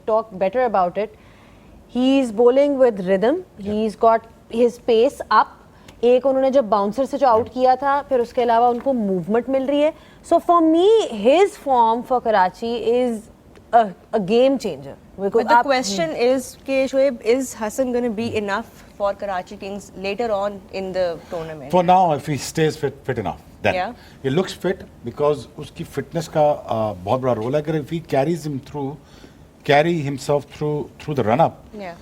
talk better about it. He's bowling with rhythm. He's got his pace up. एक उन्होंने जब bouncer से जो आउट किया था, फिर उसके अलावा उनको मूवमेंट मिल रही है. So for me, his form for Karachi is a game changer. But the question is, Shoaib, is Hassan going to be enough for Karachi Kings later on in the tournament? For now, if he stays fit enough, then Yeah. he looks fit because उसकी fitness का बहुत बड़ा role है. अगर if he carry himself through the run up, Yeah.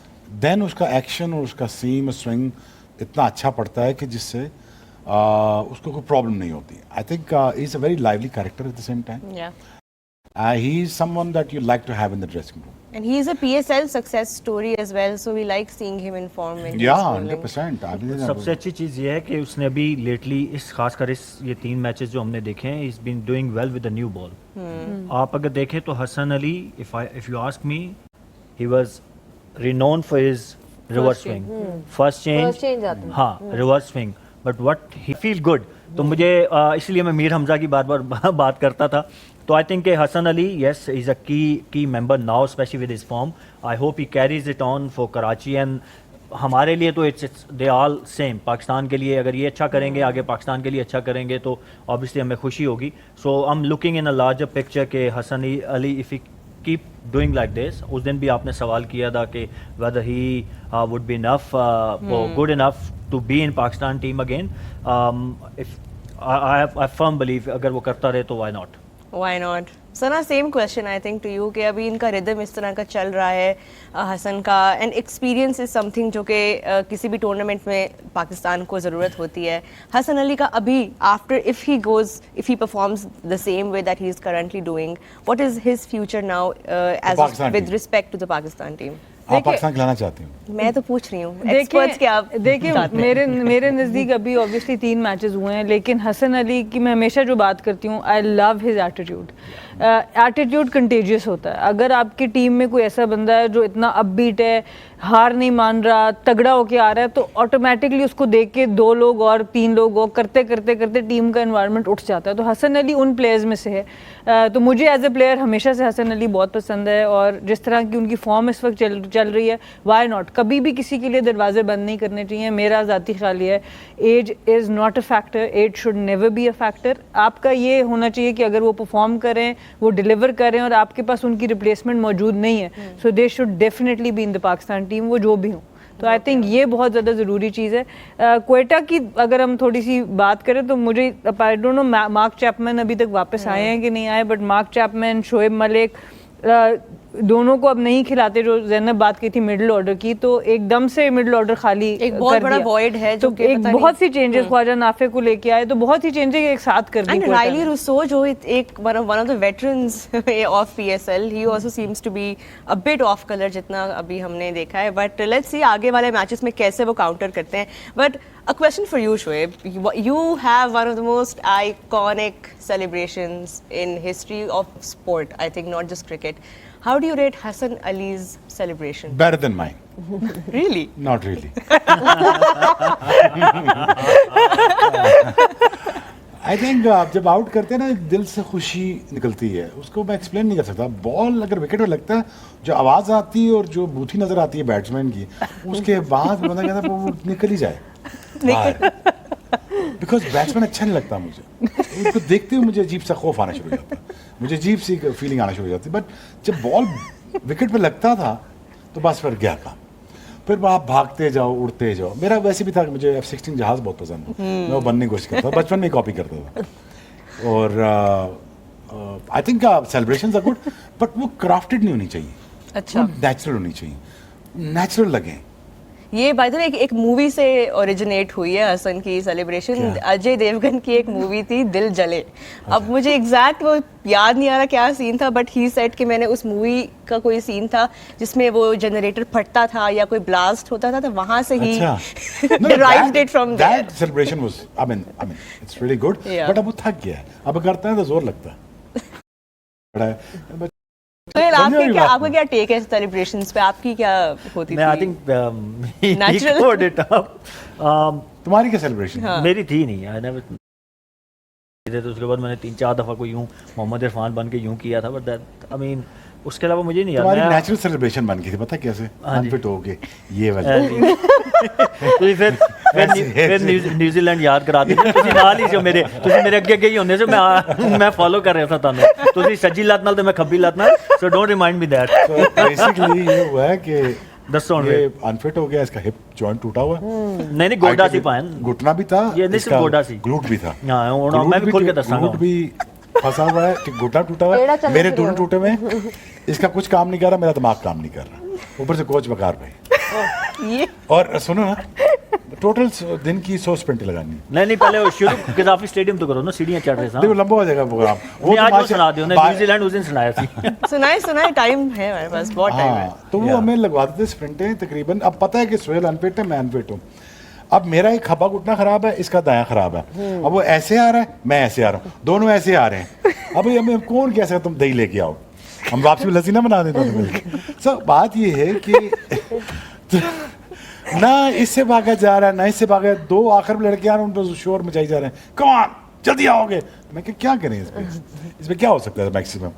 then उसका action और उसका seam swing इतना अच्छा पड़ता है कि जिससे उसको कोई प्रॉब्लम नहीं होती. I think he's a very lively character at the same time. Yeah. He is someone that you like to have in the dressing room. And he is a PSL success story as well, so we like seeing him in form. In Yeah, his bowling. 100%. सबसे अच्छी चीज़ ये है कि उसने अभी lately खासकर ये 3 matches जो हमने देखे हैं, is been doing well with the new ball. आप अगर देखें तो Hasan Ali, if you ask me, he was renowned for his reverse swing, first change. हाँ, reverse swing, but what he feel good. तो मुझे इसलिए मैं मीर हमजा की बार बार बात करता था. तो I think Hasan Ali, yes, is a key member now, specially with his form. I hope he carries it on for Karachi. And हमारे लिए तो it's the all same. Pakistan के लिए अगर ये अच्छा करेंगे, आगे पाकिस्तान के लिए अच्छा करेंगे, तो ऑब्वियसली हमें खुशी होगी. So I am looking in a larger picture के Hasan Ali if he keep doing like this. उस दिन भी आपने सवाल किया था कि whether he would be enough, good enough to be in Pakistan team again. If I firm believe अगर वो करता रहे तो why not. Why not? Sana, same question I think to you कि अभी इनका रिदम इस तरह का चल रहा है हसन का, एंड एक्सपीरियंस इज समथिंग जो कि किसी भी टूर्नामेंट में पाकिस्तान को ज़रूरत होती है. हसन अली का अभी after if he performs the same way that he is currently doing, what is his future now as with respect to the Pakistan team? आप पाकिस्तान खिलाना चाहती हूँ? मैं तो पूछ रही हूँ एक्सपर्ट्स के. आप देखिए, मेरे नज़दीक अभी ऑब्वियसली 3 मैचेस हुए हैं, लेकिन हसन अली की मैं हमेशा जो बात करती हूँ, I love his attitude. Attitude contagious होता है. अगर आपकी टीम में कोई ऐसा बंदा है जो इतना अपबीट है, हार नहीं मान रहा, तगड़ा होके आ रहा है, तो ऑटोमेटिकली उसको देख के 2 लोग और 3 लोग और करते टीम का एनवायरनमेंट उठ जाता है. तो हसन अली उन प्लेयर्स में से है. तो मुझे एज ए प्लेयर हमेशा से हसन अली बहुत पसंद है, और जिस तरह की उनकी फॉर्म इस वक्त चल रही है, वाई नॉट. कभी भी किसी के लिए दरवाजे बंद नहीं करने चाहिए. मेरा ज़ाती ख्याल है, age is not a factor, age should never be a factor. आपका ये होना चाहिए कि अगर वो परफॉर्म करें, वो डिलीवर करें, और आपके पास उनकी रिप्लेसमेंट मौजूद नहीं है, so they should definitely be in the Pakistan team, वो जो भी हो. तो आई थिंक ये बहुत ज़्यादा ज़रूरी चीज़ है. क्वेटा की अगर हम थोड़ी सी बात करें तो मुझे I don't know mark Chapman अभी तक वापस आए हैं कि नहीं आए, but mark Chapman, Shoaib Malik, दोनों को अब नहीं खिलाते. जो ज़ैनब बात की थी मिडिल ऑर्डर की, तो एकदम से मिडिल ऑर्डर खाली एक बहुत बड़ा वॉइड है. तो एक बहुत सी चेंजेस ख्वाजा नाफे को लेके आए, तो बहुत सी चेंजेस एक साथ कर दी. एंड राइली रूसो जो एक one of the veterans of PSL, he also seems to be a bit of colour जितना अभी हमने देखा है. बट लेट्स सी आगे वाले मैचेस में कैसे वो काउंटर करते हैं. But a question for you, Shoaib. You have one of the most iconic celebrations in history of sport, I think, not just cricket. How do you rate Hassan Ali's celebration? Better than mine. Really? Not really. I think जब out करते हैं ना, दिल से खुशी निकलती है. उसको मैं एक्सप्लेन नहीं कर सकता. बॉल अगर विकेट में लगता है, जो आवाज़ आती है और जो बूथी नज़र आती है बैट्समैन की, उसके बाद बंदा कहता है वो निकल ही जाए. बिकॉज बैट्समैन अच्छा नहीं लगता मुझे. उनको देखते हुए मुझे अजीब सा खौफ आना शुरू हो जाता है, मुझे अजीब सी फीलिंग आना शुरू हो जाती है. बट जब बॉल विकेट पे लगता था तो बस फिर गया काम. फिर आप भागते जाओ, उड़ते जाओ. मेरा वैसे भी था कि मुझे F-16 जहाज़ बहुत पसंद है. मैं वो बनने की कोशिश करता था, बचपन में कॉपी करता था. और I think celebrations are good, but वो क्राफ्टेड नहीं होनी चाहिए. अच्छा, नेचुरल होनी चाहिए, नेचुरल लगे. ये बाय द वे एक मूवी से ओरिजिनेट हुई है हसन की सेलिब्रेशन. अजय देवगन की एक मूवी थी दिल जले. अब मुझे एग्जैक्ट वो याद नहीं आ रहा क्या सीन था, बट ही सेड कि मैंने उस मूवी का कोई सीन था जिसमें वो जनरेटर फटता था या कोई ब्लास्ट होता था, तो वहां से ही derived it from that. Celebration was I mean it's really good. But अब वो थक गया है. अब करता है तो जोर लगता है. तो आपका क्या टेक है सेलिब्रेशंस पे? आपकी क्या होती थी? I think natural. तुम्हारी क्या सेलिब्रेशन? मेरी थी नहीं. I never. तो उसके बाद मैंने 3-4 दफ़ा को यूँ मोहम्मद इरफान बन के यूँ किया था. बट दैट आई मीन उसके अलावा मुझे नहीं याद तुम्हारी मैं नेचुरल सेलिब्रेशन बन गई थी, पता है कैसे? हाँ जी। अनफिट हो गए ये वाली। ਤੁਸੀਂ ਫਿਰ ਨਿਊਜ਼ੀਲੈਂਡ ਯਾਦ ਕਰਾ ਦਿੱਤਾ ਤੁਸੀਂ ਨਾਲ ਹੀ ਸੀ ਮੇਰੇ, ਤੁਸੀਂ ਮੇਰੇ ਅੱਗੇ ਅੱਗੇ ਹੀ ਹੁੰਦੇ ਸੀ, ਮੈਂ ਫੋਲੋ ਕਰ ਰਿਹਾ ਸੀ ਤੁਹਾਨੂੰ, ਤੁਸੀਂ ਸੱਜੀ ਲੱਤ ਨਾਲ ਤੇ ਮੈਂ ਖੱਬੀ ਲੱਤ ਨਾਲ, so don't remind me that. So basically ये हुआ है कि ਦੱਸੋ ਹੁਣ ये अनफिट हो गया, इसका हिप जॉइंट टूटा हुआ है, नहीं नहीं गोडा सी पायन, घुटना भी था, ये नहीं सिर्फ इसका गोडा सी। ग्लूट भी था। हाँ और मैं भी खोल के दसांगा। ग्लूट भी फंसा हुआ है कि घुटना टूटा हुआ पेड़ा है, चला मेरे फिर दोनों रहा। टूटे हुए हैं, इसका कुछ काम नहीं कर रहा, मेरा दिमाग काम नहीं कर रहा, ऊपर से कोच बकार भाई। ये और सुनो ना, टोटल दिन की 100 स्प्रिंट लगानी। नहीं नहीं पहले वो शुरू गद्दाफी स्टेडियम तो करो ना, सीढ़ियां चढ़ रहे देखो थे। लंबा हो जाएगा प्रोग्राम, नहीं आज वो माशा- सुना दियो ना, बा- न्यूजीलैंड उस दिन सुनाया थी। सुनाए टाइम है हमारे पास, बहुत टाइम है। हाँ, तो वो हमें लगवाते थे स्प्रिंटें तकरीबन। अब पता है कि सोहेल अनफिट है, मैं अनफिट हूँ। अब मेरा एक खब्बा घुटना खराब है, इसका दायां खराब है, अब वो ऐसे आ रहा है, मैं ऐसे आ रहा हूँ, दोनों ऐसे आ रहे हैं। अब हमें कौन कह सकता तुम दही लेके आओ, हम वापसी में लस्सी ना बना देते हैं मिलकर। सो बात ये है कि ना इससे भागा जा रहा है ना इससे भागा, दो आखिर में लड़के आ रहे हैं, उन पर शोर मचाई जा रहे हैं, कम ऑन जल्दी आओगे। मैं क्या करें इसमें क्या हो सकता है मैक्सिमम।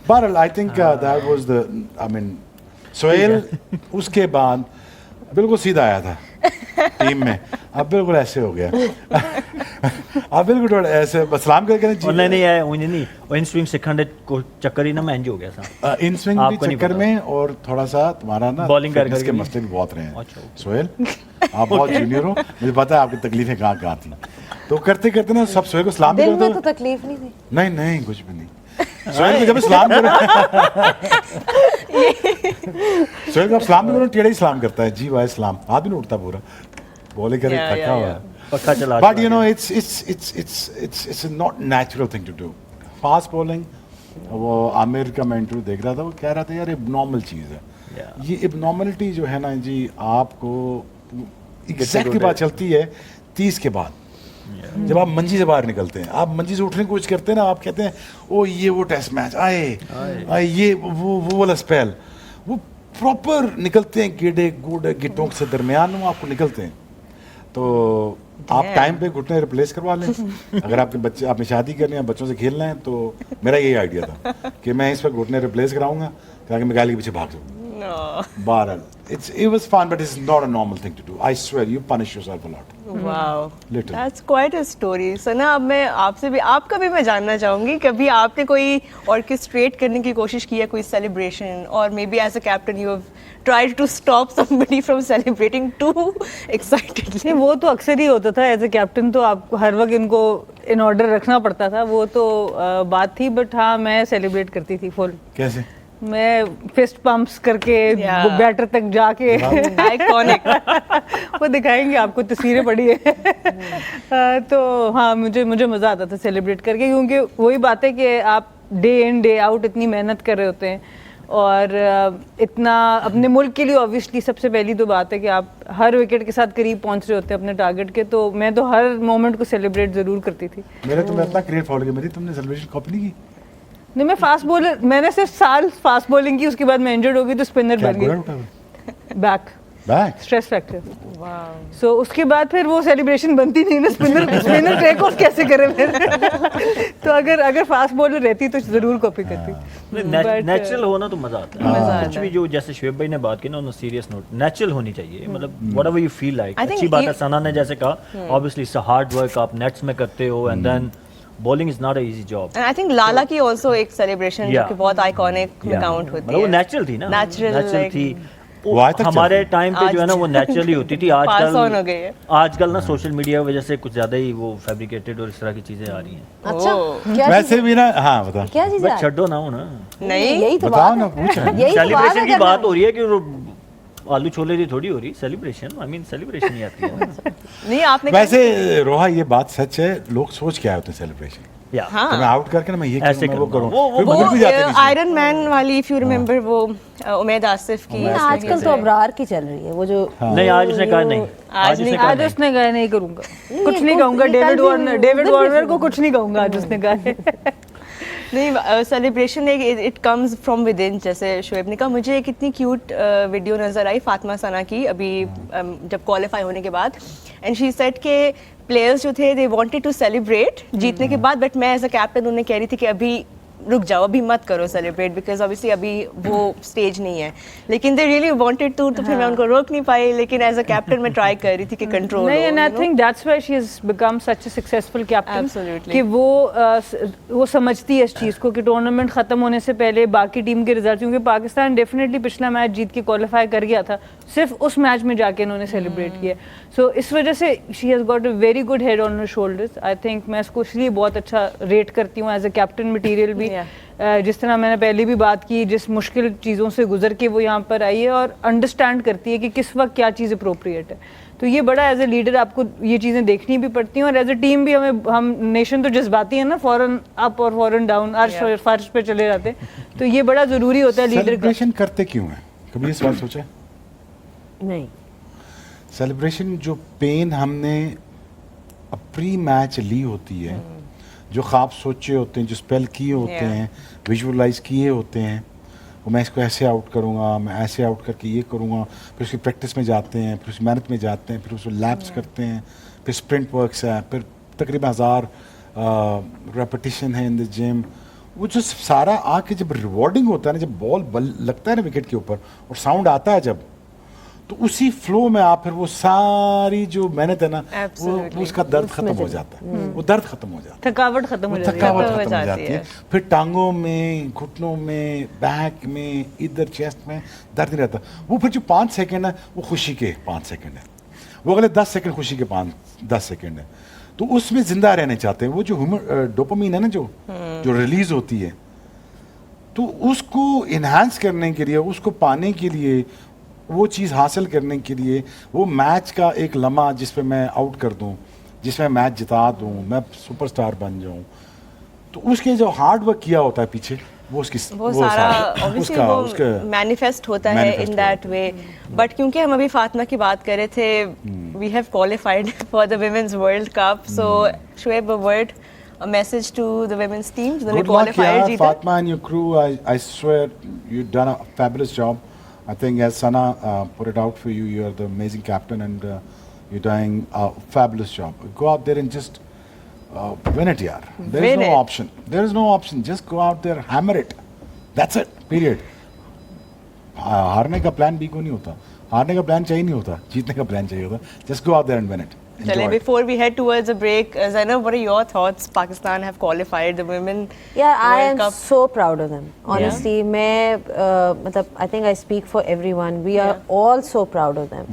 बहरहाल I think that was the I mean Sohail उसके बाद बिल्कुल सीधा आया था टीम में, अब बिल्कुल ऐसे हो गया। अब बिल्कुल थोड़ा ऐसे सलाम करके और नहीं नहीं है उन्हें नहीं, और इन स्विंग सिखाने को चक्कर ही ना मैं इंज हो गया था इन स्विंग आपको के नहीं चक्कर पता। में, और थोड़ा सा तुम्हारा ना Bowling कर fitness के करके मसले भी बहुत रहे हैं। अच्छा, okay। सोहेल आप बहुत जूनियर हो, मुझे पता है आपकी तकलीफें कहाँ कहाँ थी, तो करते करते ना सब सोहेल को सलाम भी दिल करते में हो। तो तकलीफ नहीं थी। नहीं नहीं कुछ भी नहीं, सोहेल को जब सलाम करो सोहेल को आप सलाम भी करो, टेढ़ा ही सलाम करता है, जी भाई सलाम, हाथ भी नहीं उठता पूरा, बॉलिंग करे Yeah, थका yeah, हुआ yeah. है। पक्का चला But you know, it's a not natural thing to do. Fast bowling, वो आमिर का मैं इंटरव्यू देख रहा था, वो कह रहा था यार एबनॉर्मल चीज़ है। Yeah. ये एबनॉर्मलिटी जो है ना जी, आपको एग्जैक्ट के बाद चलती है 30 के बाद, जब आप मंजी से बाहर निकलते हैं, आप मंजी से उठने की कोशिश करते हैं ना, आप कहते हैं ओ ये वो टेस्ट मैच आए ये वो वाला स्पेल, वो प्रॉपर निकलते हैं, गेड़े गुड गिट्टों से दरमियान वो आपको निकलते हैं। तो आप टाइम पे घुटने रिप्लेस करवा लें। अगर आपके बच्चे, आपने शादी करनी है, बच्चों से खेलना है, तो मेरा यही आइडिया था कि मैं इस पर घुटने रिप्लेस कराऊंगा ताकि मैं गाली के पीछे भाग सकूँ। बहरहाल it was fun, but it's not a normal thing to do. I swear, you punish yourself a lot. Wow, Literally. that's quite a story. सना, अब मैं आपसे भी, आपका भी मैं जानना चाहूँगी, कभी आपने कोई ऑर्केस्ट्रेट करने की कोशिश की है, कोई सेलिब्रेशन, और maybe as a captain you have tried to stop somebody from celebrating to excitedly? नहीं, वो तो अक्सर ही होता था एज ए कैप्टन, तो आपको हर वक्त इनको इन ऑर्डर रखना पड़ता था, वो तो बात थी। बट हाँ, मैं सेलिब्रेट करती थी फुल, कैसे? मैं फिस्ट पंप्स करके Yeah. बैटर तक जाके आइकॉनिक। वो दिखाएंगे आपको, तस्वीरें पड़ी है। तो हाँ, मुझे मज़ा आता था सेलिब्रेट करके, क्योंकि वही बात है कि आप डे इन डे आउट इतनी मेहनत कर रहे होते हैं, और इतना अपने मुल्क के लिए ऑब्वियसली सबसे पहली तो बात है कि आप हर विकेट के साथ करीब पहुंच रहे होते हैं अपने टारगेट के, तो मैं तो हर मोमेंट को सेलिब्रेट ज़रूर करती थी। मेरे तुम्हें इतना क्रिकेट फॉलो किया, मेरी तुमने सेलिब्रेशन कॉपी नहीं की? नहीं, मैं फास्ट बॉलर, मैंने सिर्फ साल फास्ट बॉलिंग की, उसके बाद मैं इंजर्ड हो गई तो स्पिनर क्या बन गोला गई, उठा हुआ? Back back? Stress factor. So उसके बाद फिर वो सेलिब्रेशन बनती नहीं ना, स्पिनर टेक ऑफ कैसे करे फिर। तो अगर फास्ट बॉलर रहती तो जरूर कॉपी करती। But, नेचुरल होना तो मजा आता है। मजा कुछ आता भी जो जैसे शुएब भाई ने बात की ना, ऑन सीरियस नोट, नेचुरल होनी चाहिए, मतलब whatever you feel like. I think अच्छी बात है, you- सना ने जैसे कहा, ऑब्वियसली इट्स हार्ड वर्क, आप नेट्स में करते हो, and then bowling is not a easy job. And I think Lala की ऑल्सो एक सेलिब्रेशन जो Yeah. कि बहुत आइकॉनिक में काउंट होती मतलब वो है। नेचुरल थी ना, Natural, नेचुरल like- थी। वो आज तक हमारे चलती है। टाइम पे जो है ना वो नेचुरली होती थी। Pass on हो गई है। आजकल ना सोशल मीडिया की वजह से कुछ ज्यादा ही वो फैब्रिकेटेड और इस तरह की चीजें आ रही हैं। अच्छा, ओह। क्या वैसे भी ना, हाँ बता, क्या चीज़ बस है? छड्डो ना हो ना, नहीं, यही तो बताओ बात ना, है। पूछ रहे हैं। यही तो बात सेलिब्रेशन है की करना। बात हो रही है कि वो आलू छोले की थोड़ी हो रही सेलिब्रेशन, आई मीन सेलिब्रेशन ही आती है। नहीं आपने वैसे रोहा ये बात सच है, लोग सोच के आए होते हैं सेलिब्रेशन, या हाँ। तो मैं आउट करके ना मैं ये ऐसे करूँ, मैं वो करूँगा। करूँ, वो- फिर वो भूल भी जाते हैं बीच में। आयरन मैन वाली, इफ यू रिमेम्बर, वो उमैद आसिफ की। नहीं, आजकल तो अबरार की चल रही है वो जो नहीं, आज उसने कहा नहीं, आज नहीं, कहा आज उसने कहा नहीं करूंगा, कुछ नहीं कहूंगा, ये कल डेविड भी वार्नर, उधर डेविड भी वार्नर को कुछ नहीं कहूंगा, आज उसने कहा है। नहीं, celebration it comes from with in. जैसे शुएब ने कहा, मुझे एक इतनी क्यूट वीडियो नज़र आई फातिमा सना की अभी जब क्वालिफाई होने के बाद, एंड शी सेड के प्लेयर्स जो थे दे वांटेड टू सेलिब्रेट जीतने के बाद, बट मैं एज अ कैप्टन उन्हें कह रही थी कि अभी रुक जाओ अभी मत करो सेलिब्रेट बिकॉज ऑब्वियसली अभी वो स्टेज नहीं है, लेकिन दे रियली वांटेड टू, तो फिर मैं उनको रोक नहीं पाई, लेकिन एज अ कैप्टन मैं ट्राई कर रही थी कि कंट्रोल नहीं, and I think that's why she has become such a successful captain Absolutely. कि वो समझती है इस चीज़ को कि टूर्नामेंट ख़त्म होने से पहले बाकी टीम के रिजल्ट, क्योंकि पाकिस्तान डेफिनेटली पिछला मैच जीत के क्वालिफाई कर गया था, सिर्फ उस मैच में जाके इन्होंने सेलिब्रेट किया, सो इस वजह से she has got a very good head on her shoulders. I think मैं इसको इसलिए बहुत अच्छा रेट करती हूँ एज अ कैप्टन मटीरियल भी। जिस तरह मैंने पहले भी बात की, जिस मुश्किल चीज़ों से गुजर के वो यहाँ पर आई है और अंडरस्टैंड करती है कि किस वक्त क्या चीज़ अप्रोप्रिएट है, तो ये बड़ा एज ए लीडर आपको ये चीज़ें देखनी भी पड़ती हैं, और एज ए टीम भी हम नेशन तो जज्बाती है ना, फॉरन अप और फॉरन डाउन, अर्श फर्श पे चले जाते हैं, तो ये बड़ा ज़रूरी होता है लीडर का। सेलिब्रेशन करते क्यों है, कभी ये सवाल सोचा है? नहीं, सेलिब्रेशन जो पेन हमने प्री मैच ली होती है, जो ख्वाब सोचे होते हैं, जो स्पेल किए होते हैं, विजुअलाइज किए होते हैं, वो मैं इसको ऐसे आउट करूँगा, मैं ऐसे आउट करके ये करूँगा, फिर उसकी प्रैक्टिस में जाते हैं, फिर उसकी मेहनत में जाते हैं, फिर उसको लैप्स करते हैं, फिर स्प्रिंट वर्क्स है, फिर तकरीबन 1000 रेपिटिशन है इन द जिम, वो जो सारा आके जब रिवॉर्डिंग होता है ना, जब बॉल लगता है ना विकेट के ऊपर और साउंड आता है जब, तो उसी फ्लो में आप फिर वो सारी जो मेहनत है ना, वो उसका दर्द खत्म हो जाता है, वो दर्द खत्म हो जाता है, थकावट खत्म हो जाती है। थकावट खत्म हो जाती है, फिर टांगों में, घुटनों में, बैक में, इधर चेस्ट में दर्द नहीं रहता। वो फिर जो 5 सेकंड है वो खुशी के 5 सेकंड है, वो अगले 10 सेकंड खुशी के 10 सेकंड है, तो उसमें जिंदा रहने चाहते हैं। वो जो डोपामीन है ना, जो रिलीज होती है, तो उसको इन्हांस करने के लिए, उसको पाने के लिए, वो चीज़ हासिल करने के लिए, वो मैच का एक लम्हा जिस पे मैं आउट कर दूं, जिसमें मैच जिता दूं, मैं सुपरस्टार बन जाऊं, तो उसके जो हार्ड वर्क किया होता है पीछे, वो उसकी वो सारा ऑब्वियसली वो मैनिफेस्ट होता है इन दैट वे। बट क्योंकि हम अभी फातिमा की बात कर रहे थे, we have qualified for the women's world cup, so Shoaib, a word, a message to the women's team, जिन्होंने Good luck, qualified yeah, जीता। Fatma and your crew. I swear you've done a fabulous job. I think as Sana put it out for you, you are the amazing captain, and you're doing a fabulous job. Go out there and just win it, yaar. There is Win no it. option. There is no option. Just go out there, hammer it. That's it. Period. हारने का plan B को नहीं होता, हारने का plan चाहिए नहीं होता, जीतने का प्लान चाहिए होता. Just go out there and win it. चले, Enjoy it. before we head towards a break, Zainab, what are your thoughts? Pakistan have qualified the women yeah, I World am Cup. so proud of them. Honestly, मैं मतलब I think I speak for everyone. We are all so proud of them.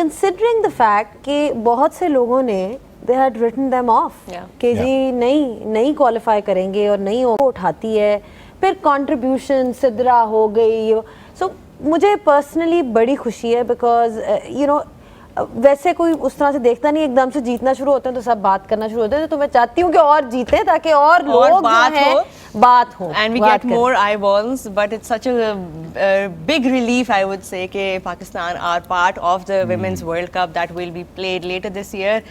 Considering the fact कि बहुत से लोगों ने they had written them off Yeah. कि जी नहीं qualify करेंगे और नहीं उठाती है, फिर कंट्रीब्यूशन सिद्रा हो गई, so मुझे पर्सनली बड़ी खुशी है, बिकॉज यू नो वैसे कोई उस तरह से देखता नहीं, एकदम से जीतना शुरू होते हैं तो सब बात करना शुरू होते हैं, तो मैं चाहती हूँ कि और जीते ताकि और लोग जो हैं बात हो, and we बात get करें। more eyeballs, but it's such a big relief, I would say, कि Pakistan are part of the Women's World Cup that will be played later this year.